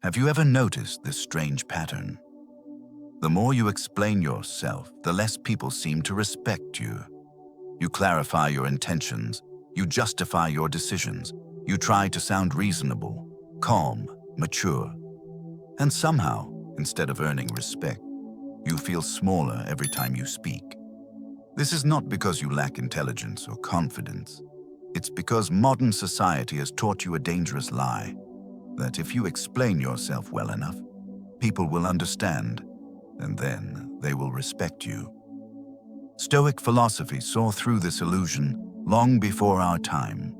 Have you ever noticed this strange pattern? The more you explain yourself, the less people seem to respect you. You clarify your intentions, you justify your decisions, you try to sound reasonable, calm, mature. And somehow, instead of earning respect, you feel smaller every time you speak. This is not because you lack intelligence or confidence. It's because modern society has taught you a dangerous lie, that if you explain yourself well enough, people will understand, and then they will respect you. Stoic philosophy saw through this illusion long before our time.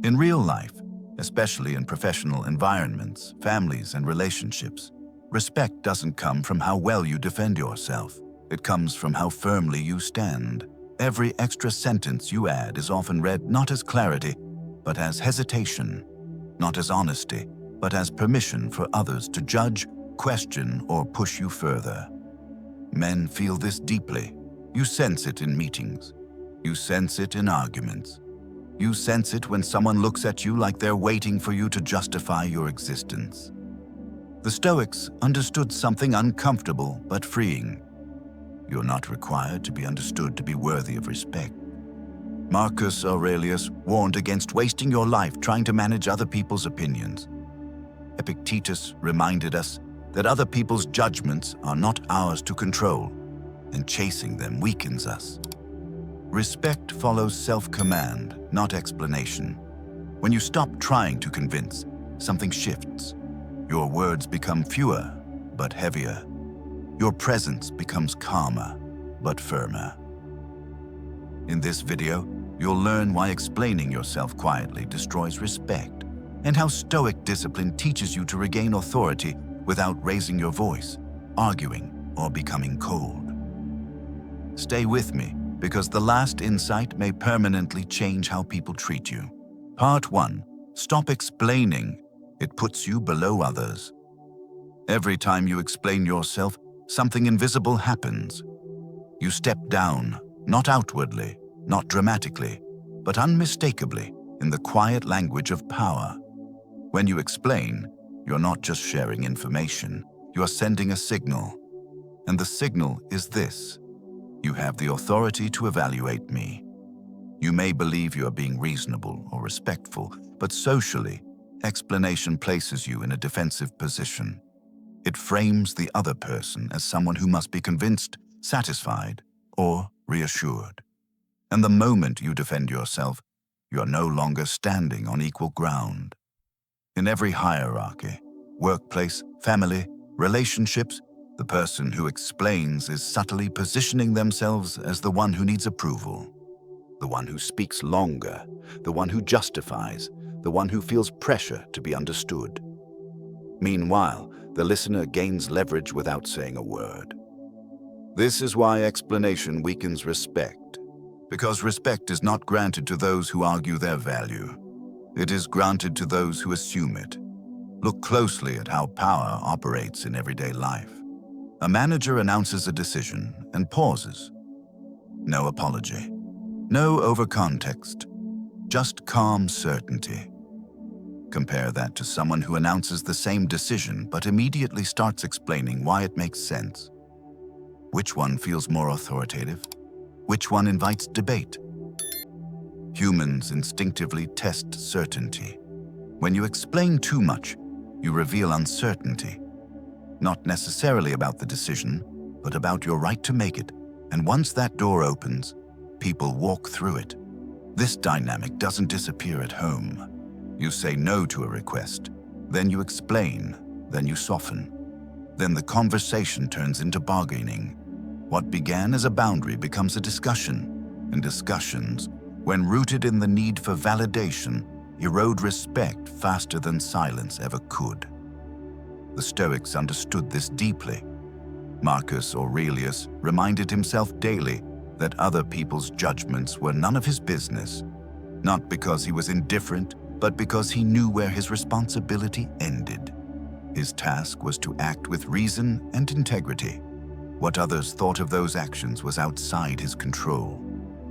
In real life, especially in professional environments, families, and relationships, respect doesn't come from how well you defend yourself. It comes from how firmly you stand. Every extra sentence you add is often read not as clarity, but as hesitation, not as honesty, but as permission for others to judge, question, or push you further. Men feel this deeply. You sense it in meetings. You sense it in arguments. You sense it when someone looks at you like they're waiting for you to justify your existence. The Stoics understood something uncomfortable but freeing. You're not required to be understood to be worthy of respect. Marcus Aurelius warned against wasting your life trying to manage other people's opinions. Epictetus reminded us that other people's judgments are not ours to control, and chasing them weakens us. Respect follows self-command, not explanation. When you stop trying to convince, something shifts. Your words become fewer, but heavier. Your presence becomes calmer, but firmer. In this video, you'll learn why explaining yourself quietly destroys respect, and how Stoic discipline teaches you to regain authority without raising your voice, arguing, or becoming cold. Stay with me, because the last insight may permanently change how people treat you. Part 1. Stop explaining. It puts you below others. Every time you explain yourself, something invisible happens. You step down, not outwardly, not dramatically, but unmistakably in the quiet language of power. When you explain, you're not just sharing information, you are sending a signal. And the signal is this: you have the authority to evaluate me. You may believe you are being reasonable or respectful, but socially, explanation places you in a defensive position. It frames the other person as someone who must be convinced, satisfied, or reassured. And the moment you defend yourself, you are no longer standing on equal ground. In every hierarchy, workplace, family, relationships, the person who explains is subtly positioning themselves as the one who needs approval, the one who speaks longer, the one who justifies, the one who feels pressure to be understood. Meanwhile, the listener gains leverage without saying a word. This is why explanation weakens respect, because respect is not granted to those who argue their value. It is granted to those who assume it. Look closely at how power operates in everyday life. A manager announces a decision and pauses. No apology. No over-context. Just calm certainty. Compare that to someone who announces the same decision but immediately starts explaining why it makes sense. Which one feels more authoritative? Which one invites debate? Humans instinctively test certainty. When you explain too much, you reveal uncertainty. Not necessarily about the decision, but about your right to make it. And once that door opens, people walk through it. This dynamic doesn't disappear at home. You say no to a request, then you explain, then you soften. Then the conversation turns into bargaining. What began as a boundary becomes a discussion, and discussions, when rooted in the need for validation, erode respect faster than silence ever could. The Stoics understood this deeply. Marcus Aurelius reminded himself daily that other people's judgments were none of his business, not because he was indifferent, but because he knew where his responsibility ended. His task was to act with reason and integrity. What others thought of those actions was outside his control.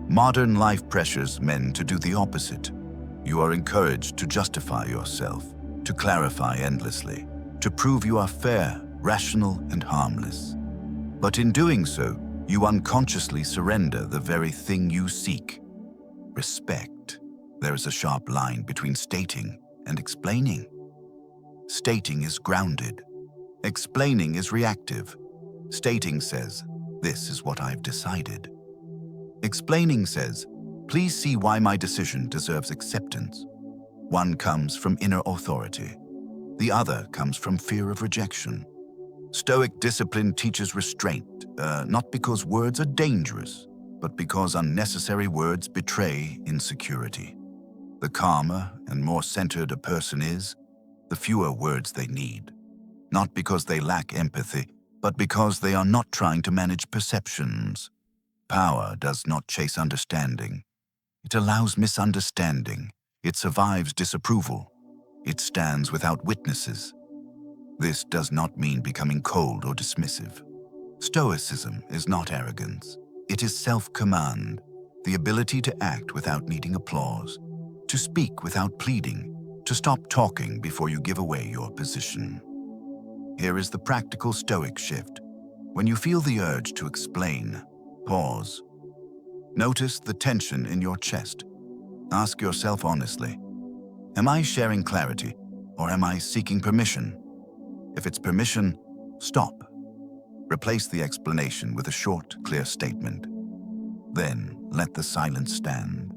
Modern life pressures men to do the opposite. You are encouraged to justify yourself, to clarify endlessly, to prove you are fair, rational, and harmless. But in doing so, you unconsciously surrender the very thing you seek: respect. There is a sharp line between stating and explaining. Stating is grounded. Explaining is reactive. Stating says, "This is what I've decided." Explaining says, "Please see why my decision deserves acceptance." One comes from inner authority. The other comes from fear of rejection. Stoic discipline teaches restraint, not because words are dangerous, but because unnecessary words betray insecurity. The calmer and more centered a person is, the fewer words they need. Not because they lack empathy, but because they are not trying to manage perceptions. Power does not chase understanding. It allows misunderstanding. It survives disapproval. It stands without witnesses. This does not mean becoming cold or dismissive. Stoicism is not arrogance. It is self-command, the ability to act without needing applause, to speak without pleading, to stop talking before you give away your position. Here is the practical Stoic shift. When you feel the urge to explain, pause. Notice the tension in your chest. Ask yourself honestly, am I sharing clarity, or am I seeking permission? If it's permission, stop. Replace the explanation with a short, clear statement. Then let the silence stand.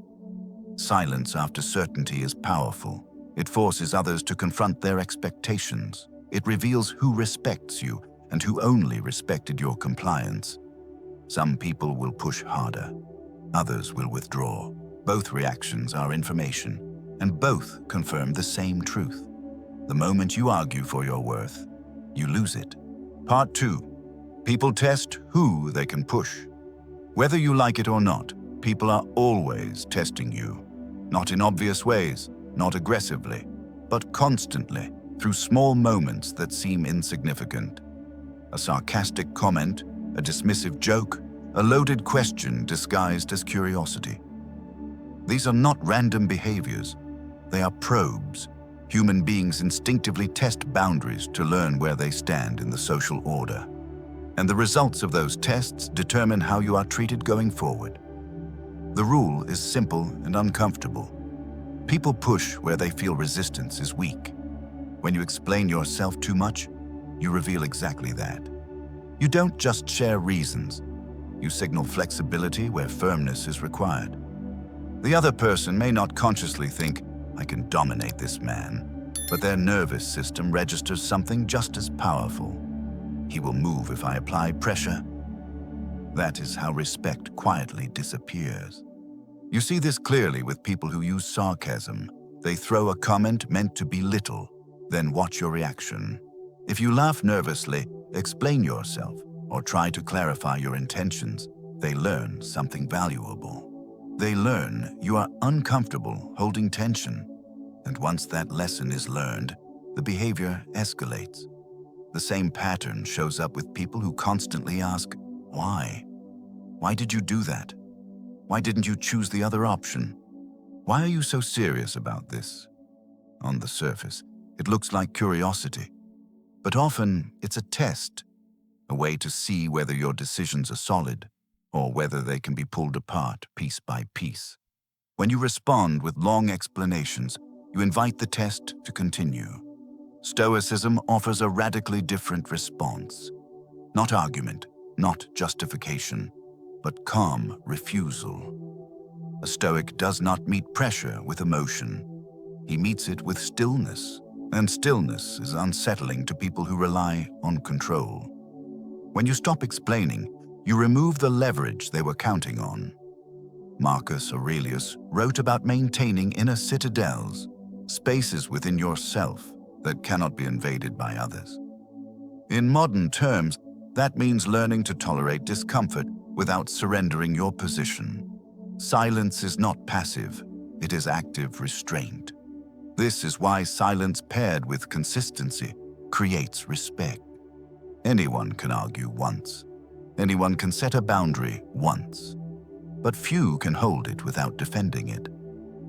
Silence after certainty is powerful. It forces others to confront their expectations. It reveals who respects you and who only respected your compliance. Some people will push harder. Others will withdraw. Both reactions are information, and both confirm the same truth. The moment you argue for your worth, you lose it. Part 2. People test who they can push. Whether you like it or not, people are always testing you. Not in obvious ways, not aggressively, but constantly, through small moments that seem insignificant. A sarcastic comment, a dismissive joke, a loaded question disguised as curiosity. These are not random behaviors. They are probes. Human beings instinctively test boundaries to learn where they stand in the social order. And the results of those tests determine how you are treated going forward. The rule is simple and uncomfortable. People push where they feel resistance is weak. When you explain yourself too much, you reveal exactly that. You don't just share reasons. You signal flexibility where firmness is required. The other person may not consciously think, "I can dominate this man," but their nervous system registers something just as powerful. He will move if I apply pressure. That is how respect quietly disappears. You see this clearly with people who use sarcasm. They throw a comment meant to belittle, then watch your reaction. If you laugh nervously, explain yourself, or try to clarify your intentions, they learn something valuable. They learn you are uncomfortable holding tension, and once that lesson is learned, the behavior escalates. The same pattern shows up with people who constantly ask, "Why? Why did you do that? Why didn't you choose the other option? Why are you so serious about this?" On the surface, it looks like curiosity, but often it's a test, a way to see whether your decisions are solid or whether they can be pulled apart piece by piece. When you respond with long explanations, you invite the test to continue. Stoicism offers a radically different response. Not argument, not justification, but calm refusal. A Stoic does not meet pressure with emotion. He meets it with stillness, and stillness is unsettling to people who rely on control. When you stop explaining, you remove the leverage they were counting on. Marcus Aurelius wrote about maintaining inner citadels, spaces within yourself that cannot be invaded by others. In modern terms, that means learning to tolerate discomfort without surrendering your position. Silence is not passive, it is active restraint. This is why silence paired with consistency creates respect. Anyone can argue once. Anyone can set a boundary once. But few can hold it without defending it.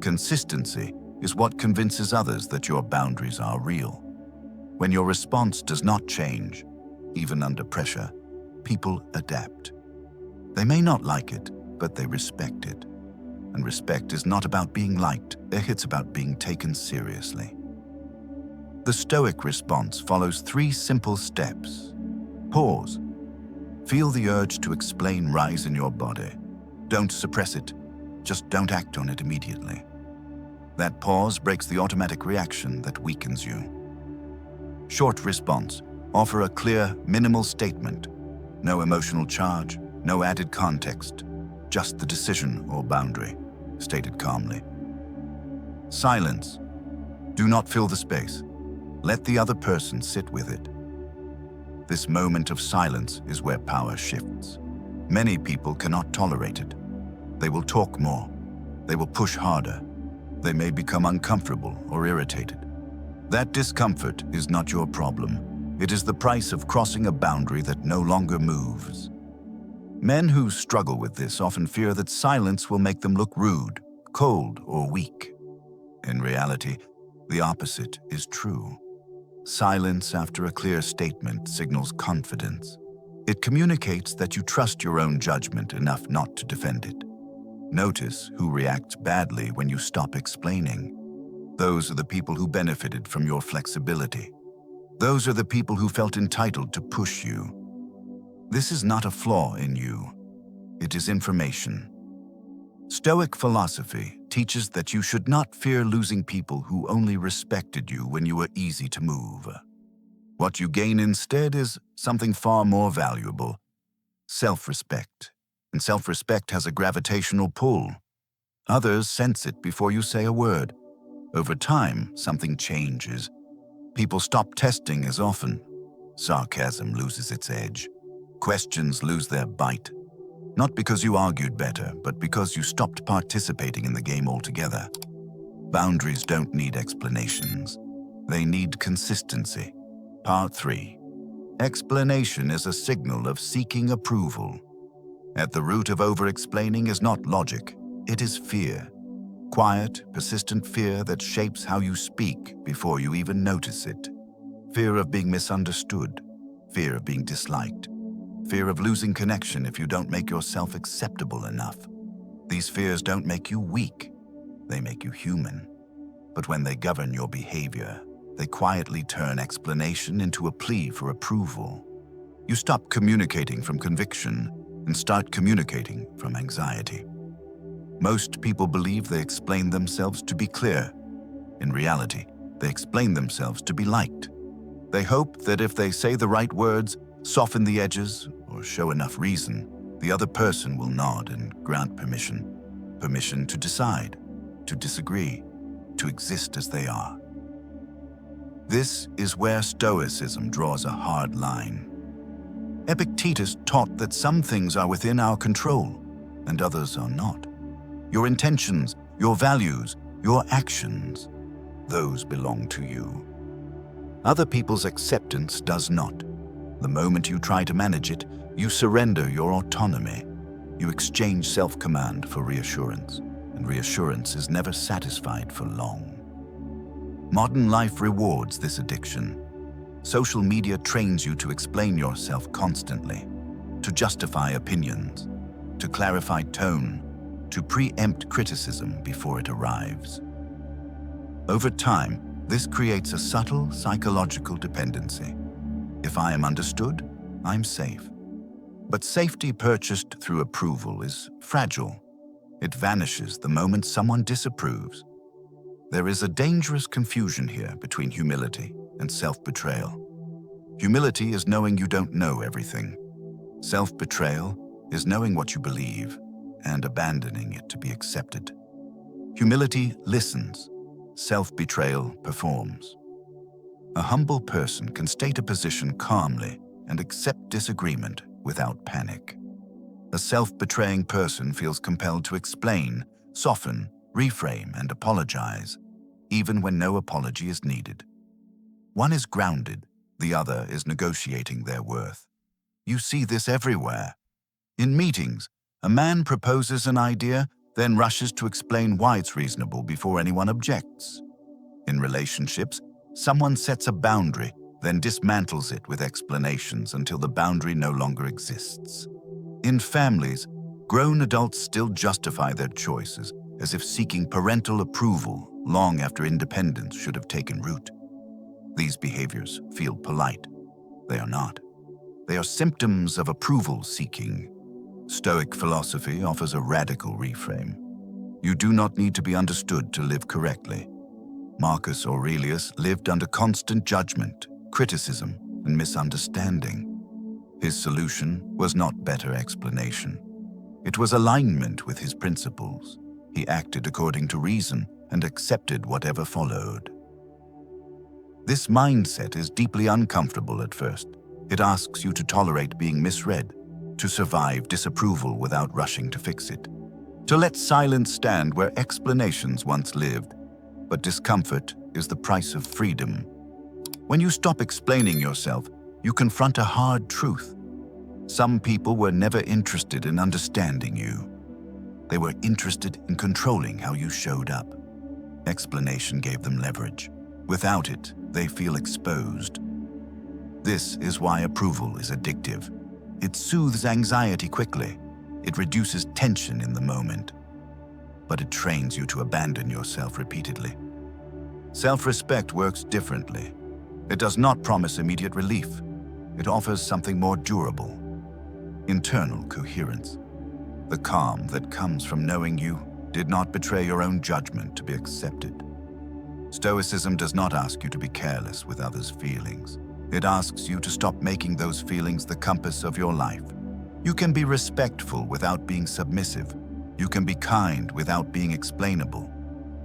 Consistency is what convinces others that your boundaries are real. When your response does not change, even under pressure, people adapt. They may not like it, but they respect it. And respect is not about being liked, it's about being taken seriously. The Stoic response follows 3 simple steps. Pause. Feel the urge to explain rise in your body. Don't suppress it, just don't act on it immediately. That pause breaks the automatic reaction that weakens you. Short response. Offer a clear, minimal statement. No emotional charge, no added context, just the decision or boundary, stated calmly. Silence. Do not fill the space. Let the other person sit with it. This moment of silence is where power shifts. Many people cannot tolerate it. They will talk more. They will push harder. They may become uncomfortable or irritated. That discomfort is not your problem. It is the price of crossing a boundary that no longer moves. Men who struggle with this often fear that silence will make them look rude, cold, or weak. In reality, the opposite is true. Silence after a clear statement signals confidence. It communicates that you trust your own judgment enough not to defend it. Notice who reacts badly when you stop explaining. Those are the people who benefited from your flexibility. Those are the people who felt entitled to push you. This is not a flaw in you. It is information. Stoic philosophy teaches that you should not fear losing people who only respected you when you were easy to move. What you gain instead is something far more valuable: self-respect. And self-respect has a gravitational pull. Others sense it before you say a word. Over time, something changes. People stop testing as often. Sarcasm loses its edge. Questions lose their bite. Not because you argued better, but because you stopped participating in the game altogether. Boundaries don't need explanations. They need consistency. Part 3. Explanation is a signal of seeking approval. At the root of over-explaining is not logic, it is fear. Quiet, persistent fear that shapes how you speak before you even notice it. Fear of being misunderstood, fear of being disliked, fear of losing connection if you don't make yourself acceptable enough. These fears don't make you weak, they make you human. But when they govern your behavior, they quietly turn explanation into a plea for approval. You stop communicating from conviction and start communicating from anxiety. Most people believe they explain themselves to be clear. In reality, they explain themselves to be liked. They hope that if they say the right words, soften the edges, or show enough reason, the other person will nod and grant permission. Permission to decide, to disagree, to exist as they are. This is where Stoicism draws a hard line. Epictetus taught that some things are within our control, and others are not. Your intentions, your values, your actions, those belong to you. Other people's acceptance does not. The moment you try to manage it, you surrender your autonomy. You exchange self-command for reassurance, and reassurance is never satisfied for long. Modern life rewards this addiction. Social media trains you to explain yourself constantly, to justify opinions, to clarify tone, to preempt criticism before it arrives. Over time, this creates a subtle psychological dependency. If I am understood, I'm safe. But safety purchased through approval is fragile. It vanishes the moment someone disapproves. There is a dangerous confusion here between humility and self-betrayal. Humility is knowing you don't know everything. Self-betrayal is knowing what you believe and abandoning it to be accepted. Humility listens. Self-betrayal performs. A humble person can state a position calmly and accept disagreement without panic. A self-betraying person feels compelled to explain, soften, reframe, and apologize, even when no apology is needed. One is grounded, the other is negotiating their worth. You see this everywhere. In meetings, a man proposes an idea, then rushes to explain why it's reasonable before anyone objects. In relationships, someone sets a boundary, then dismantles it with explanations until the boundary no longer exists. In families, grown adults still justify their choices as if seeking parental approval long after independence should have taken root. These behaviors feel polite. They are not. They are symptoms of approval seeking. Stoic philosophy offers a radical reframe. You do not need to be understood to live correctly. Marcus Aurelius lived under constant judgment, criticism, and misunderstanding. His solution was not better explanation. It was alignment with his principles. He acted according to reason and accepted whatever followed. This mindset is deeply uncomfortable at first. It asks you to tolerate being misread, to survive disapproval without rushing to fix it, to let silence stand where explanations once lived. But discomfort is the price of freedom. When you stop explaining yourself, you confront a hard truth. Some people were never interested in understanding you. They were interested in controlling how you showed up. Explanation gave them leverage. Without it, they feel exposed. This is why approval is addictive. It soothes anxiety quickly. It reduces tension in the moment. But it trains you to abandon yourself repeatedly. Self-respect works differently. It does not promise immediate relief. It offers something more durable: internal coherence. The calm that comes from knowing you did not betray your own judgment to be accepted. Stoicism does not ask you to be careless with others' feelings. It asks you to stop making those feelings the compass of your life. You can be respectful without being submissive. You can be kind without being explainable.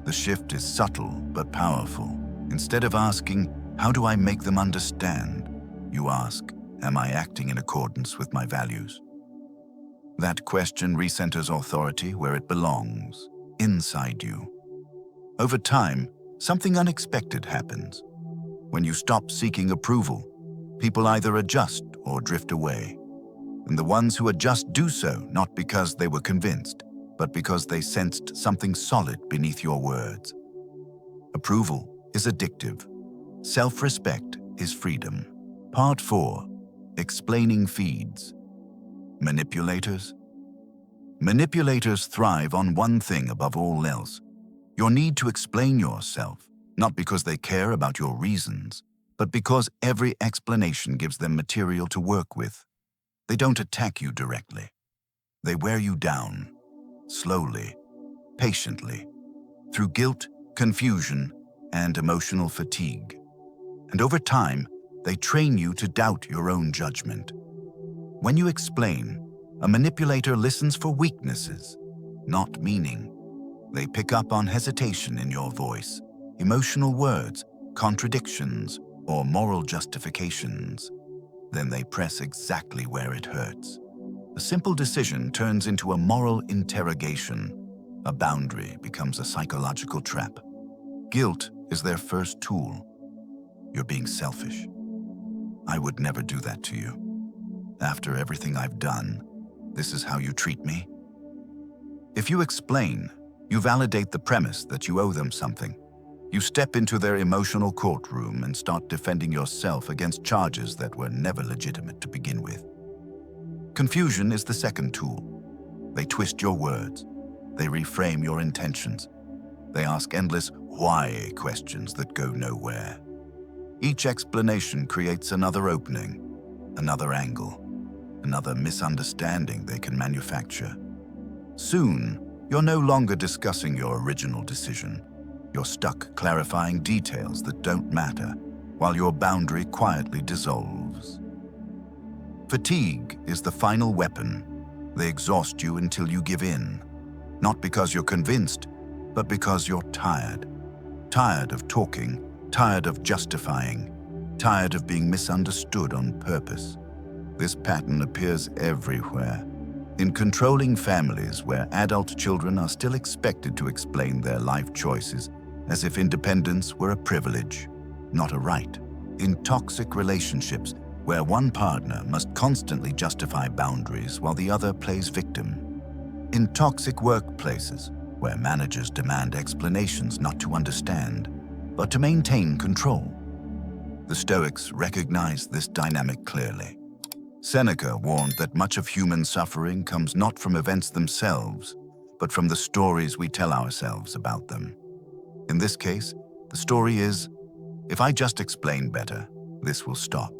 The shift is subtle but powerful. Instead of asking, "How do I make them understand?" you ask, "Am I acting in accordance with my values?" That question recenters authority where it belongs, inside you. Over time, something unexpected happens. When you stop seeking approval, people either adjust or drift away. And the ones who adjust do so not because they were convinced, but because they sensed something solid beneath your words. Approval is addictive. Self-respect is freedom. Part 4. Explaining feeds. Manipulators. Manipulators thrive on one thing above all else: your need to explain yourself, not because they care about your reasons, but because every explanation gives them material to work with. They don't attack you directly. They wear you down, slowly, patiently, through guilt, confusion, and emotional fatigue. And over time, they train you to doubt your own judgment. When you explain, a manipulator listens for weaknesses, not meaning. They pick up on hesitation in your voice, emotional words, contradictions, or moral justifications. Then they press exactly where it hurts. A simple decision turns into a moral interrogation. A boundary becomes a psychological trap. Guilt is their first tool. You're being selfish. I would never do that to you. After everything I've done, this is how you treat me? If you explain, you validate the premise that you owe them something. You step into their emotional courtroom and start defending yourself against charges that were never legitimate to begin with. Confusion is the second tool. They twist your words. They reframe your intentions. They ask endless why questions that go nowhere. Each explanation creates another opening, another angle, another misunderstanding they can manufacture. Soon, you're no longer discussing your original decision. You're stuck clarifying details that don't matter, while your boundary quietly dissolves. Fatigue is the final weapon. They exhaust you until you give in, not because you're convinced, but because you're tired. Tired of talking, tired of justifying, tired of being misunderstood on purpose. This pattern appears everywhere. In controlling families where adult children are still expected to explain their life choices as if independence were a privilege, not a right. In toxic relationships where one partner must constantly justify boundaries while the other plays victim. In toxic workplaces where managers demand explanations not to understand, but to maintain control. The Stoics recognized this dynamic clearly. Seneca warned that much of human suffering comes not from events themselves, but from the stories we tell ourselves about them. In this case, the story is, if I just explain better, this will stop.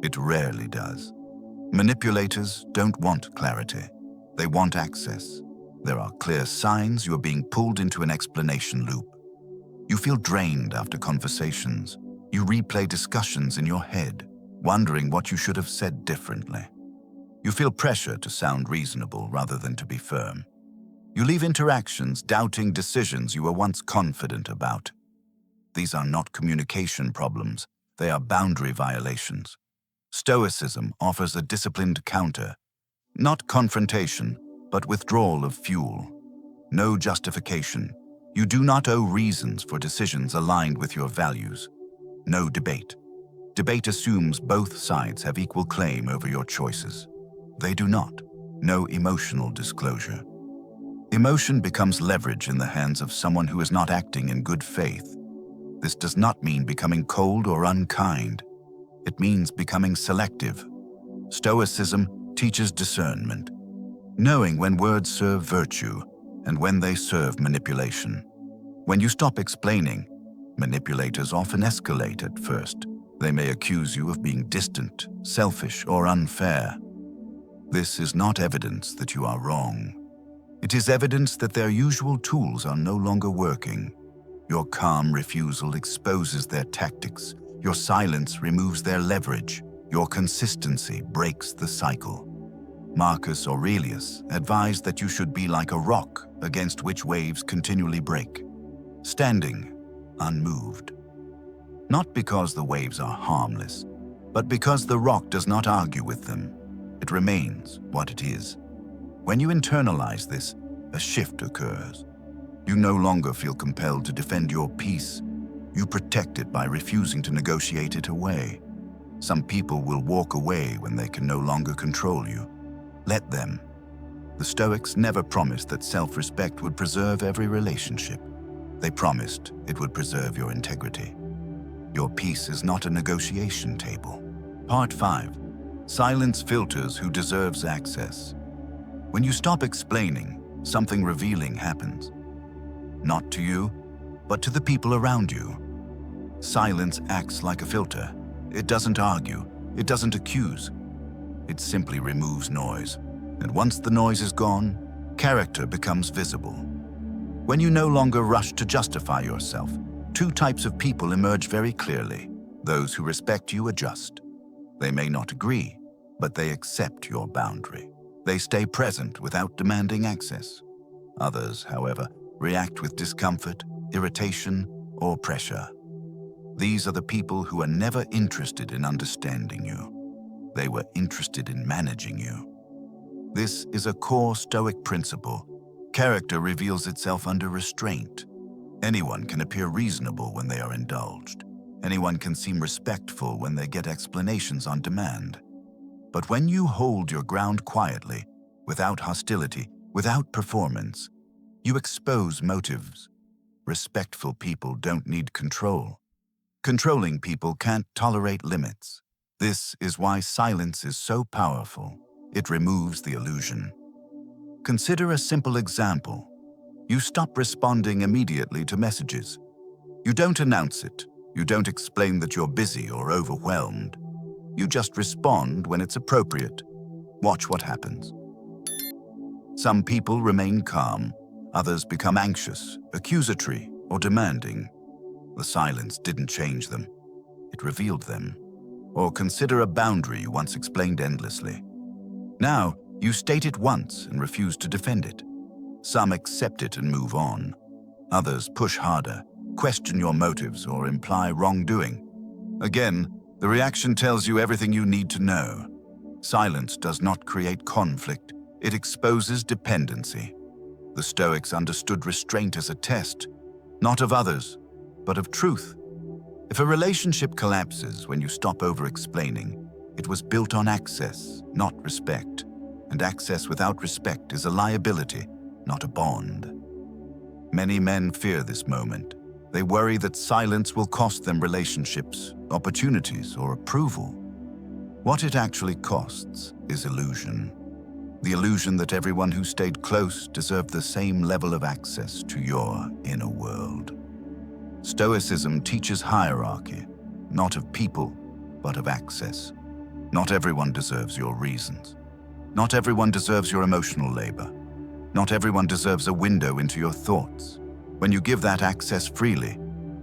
It rarely does. Manipulators don't want clarity. They want access. There are clear signs you are being pulled into an explanation loop. You feel drained after conversations. You replay discussions in your head, wondering what you should have said differently. You feel pressure to sound reasonable rather than to be firm. You leave interactions doubting decisions you were once confident about. These are not communication problems, they are boundary violations. Stoicism offers a disciplined counter, not confrontation, but withdrawal of fuel. No justification. You do not owe reasons for decisions aligned with your values. No debate. Debate assumes both sides have equal claim over your choices. They do not. No emotional disclosure. Emotion becomes leverage in the hands of someone who is not acting in good faith. This does not mean becoming cold or unkind. It means becoming selective. Stoicism teaches discernment, knowing when words serve virtue and when they serve manipulation. When you stop explaining, manipulators often escalate at first. They may accuse you of being distant, selfish, or unfair. This is not evidence that you are wrong. It is evidence that their usual tools are no longer working. Your calm refusal exposes their tactics. Your silence removes their leverage. Your consistency breaks the cycle. Marcus Aurelius advised that you should be like a rock against which waves continually break, standing unmoved. Not because the waves are harmless, but because the rock does not argue with them. It remains what it is. When you internalize this, a shift occurs. You no longer feel compelled to defend your peace. You protect it by refusing to negotiate it away. Some people will walk away when they can no longer control you. Let them. The Stoics never promised that self-respect would preserve every relationship. They promised it would preserve your integrity. Your peace is not a negotiation table. Part 5. Silence filters who deserves access. When you stop explaining, something revealing happens. Not to you, but to the people around you. Silence acts like a filter. It doesn't argue. It doesn't accuse. It simply removes noise. And once the noise is gone, character becomes visible. When you no longer rush to justify yourself, two types of people emerge very clearly. Those who respect you adjust. They may not agree, but they accept your boundary. They stay present without demanding access. Others, however, react with discomfort, irritation, or pressure. These are the people who are never interested in understanding you. They were interested in managing you. This is a core Stoic principle. Character reveals itself under restraint. Anyone can appear reasonable when they are indulged. Anyone can seem respectful when they get explanations on demand. But when you hold your ground quietly, without hostility, without performance, you expose motives. Respectful people don't need control. Controlling people can't tolerate limits. This is why silence is so powerful. It removes the illusion. Consider a simple example. You stop responding immediately to messages. You don't announce it. You don't explain that you're busy or overwhelmed. You just respond when it's appropriate. Watch what happens. Some people remain calm. Others become anxious, accusatory, or demanding. The silence didn't change them. It revealed them. Or consider a boundary you once explained endlessly. Now, you state it once and refuse to defend it. Some accept it and move on. Others push harder, question your motives, or imply wrongdoing. Again, the reaction tells you everything you need to know. Silence does not create conflict. It exposes dependency. The Stoics understood restraint as a test, not of others, but of truth. If a relationship collapses when you stop over-explaining, it was built on access, not respect. And access without respect is a liability, not a bond. Many men fear this moment. They worry that silence will cost them relationships, opportunities, or approval. What it actually costs is illusion. The illusion that everyone who stayed close deserved the same level of access to your inner world. Stoicism teaches hierarchy, not of people, but of access. Not everyone deserves your reasons. Not everyone deserves your emotional labor. Not everyone deserves a window into your thoughts. When you give that access freely,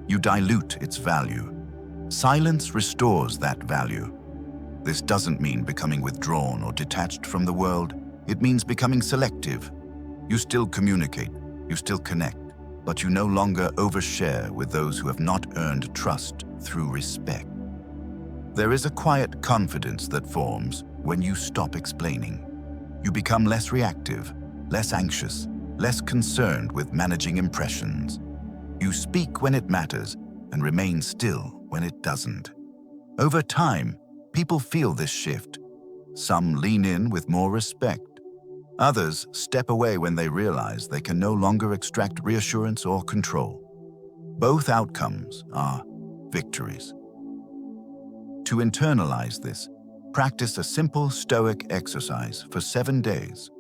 you dilute its value. Silence restores that value. This doesn't mean becoming withdrawn or detached from the world. It means becoming selective. You still communicate, you still connect, but you no longer overshare with those who have not earned trust through respect. There is a quiet confidence that forms when you stop explaining. You become less reactive, less anxious, less concerned with managing impressions. You speak when it matters and remain still when it doesn't. Over time, people feel this shift. Some lean in with more respect. Others step away when they realize they can no longer extract reassurance or control. Both outcomes are victories. To internalize this, practice a simple Stoic exercise for 7 days.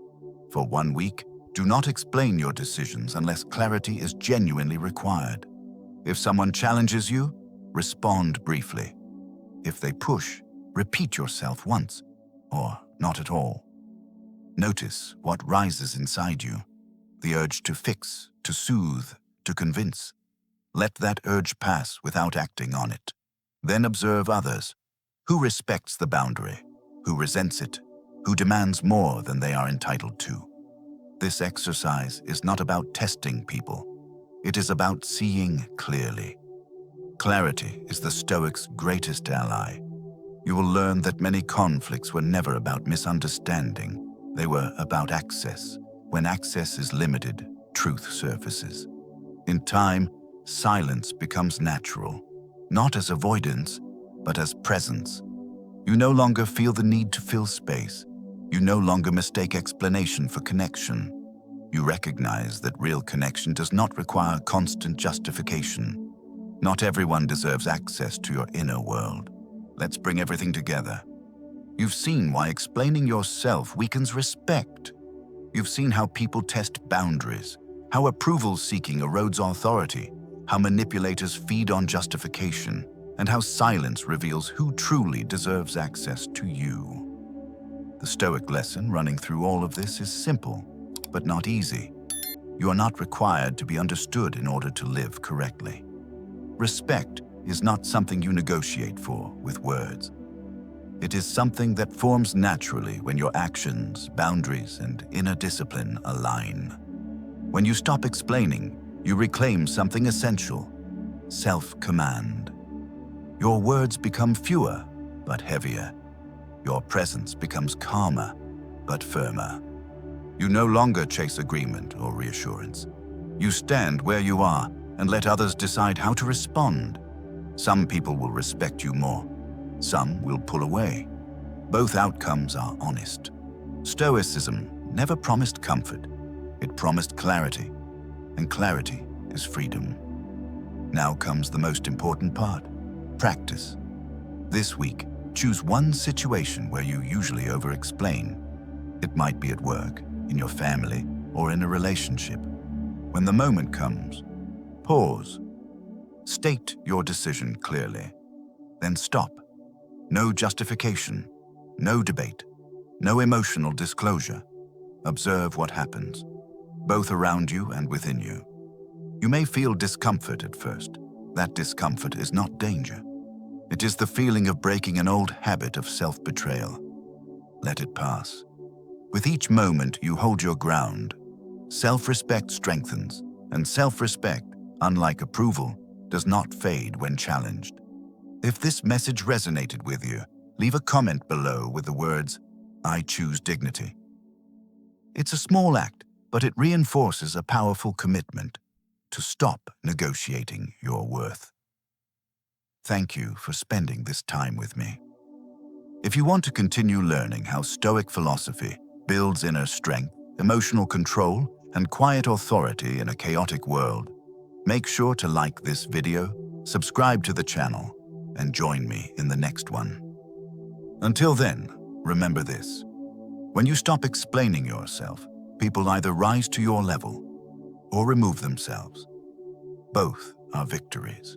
For 1 week, do not explain your decisions unless clarity is genuinely required. If someone challenges you, respond briefly. If they push, repeat yourself once, or not at all. Notice what rises inside you, the urge to fix, to soothe, to convince. Let that urge pass without acting on it. Then observe others. Who respects the boundary? Who resents it? Who demands more than they are entitled to? This exercise is not about testing people. It is about seeing clearly. Clarity is the Stoic's greatest ally. You will learn that many conflicts were never about misunderstanding. They were about access. When access is limited, truth surfaces. In time, silence becomes natural, not as avoidance, but as presence. You no longer feel the need to fill space. You no longer mistake explanation for connection. You recognize that real connection does not require constant justification. Not everyone deserves access to your inner world. Let's bring everything together. You've seen why explaining yourself weakens respect. You've seen how people test boundaries, how approval-seeking erodes authority, how manipulators feed on justification, and how silence reveals who truly deserves access to you. The Stoic lesson running through all of this is simple, but not easy. You are not required to be understood in order to live correctly. Respect is not something you negotiate for with words. It is something that forms naturally when your actions, boundaries, and inner discipline align. When you stop explaining, you reclaim something essential: self-command. Your words become fewer, but heavier. Your presence becomes calmer, but firmer. You no longer chase agreement or reassurance. You stand where you are and let others decide how to respond. Some people will respect you more. Some will pull away. Both outcomes are honest. Stoicism never promised comfort. It promised clarity, and clarity is freedom. Now comes the most important part: practice. This week, choose one situation where you usually over-explain. It might be at work, in your family, or in a relationship. When the moment comes, pause. State your decision clearly. Then stop. No justification, no debate, no emotional disclosure. Observe what happens, both around you and within you. You may feel discomfort at first. That discomfort is not danger. It is the feeling of breaking an old habit of self-betrayal. Let it pass. With each moment you hold your ground, self-respect strengthens, and self-respect, unlike approval, does not fade when challenged. If this message resonated with you, leave a comment below with the words, "I choose dignity." It's a small act, but it reinforces a powerful commitment to stop negotiating your worth. Thank you for spending this time with me. If you want to continue learning how Stoic philosophy builds inner strength, emotional control, and quiet authority in a chaotic world, Make sure to like this video, subscribe to the channel, and join me in the next one. Until then, remember this. When you stop explaining yourself, people either rise to your level or remove themselves. Both are victories.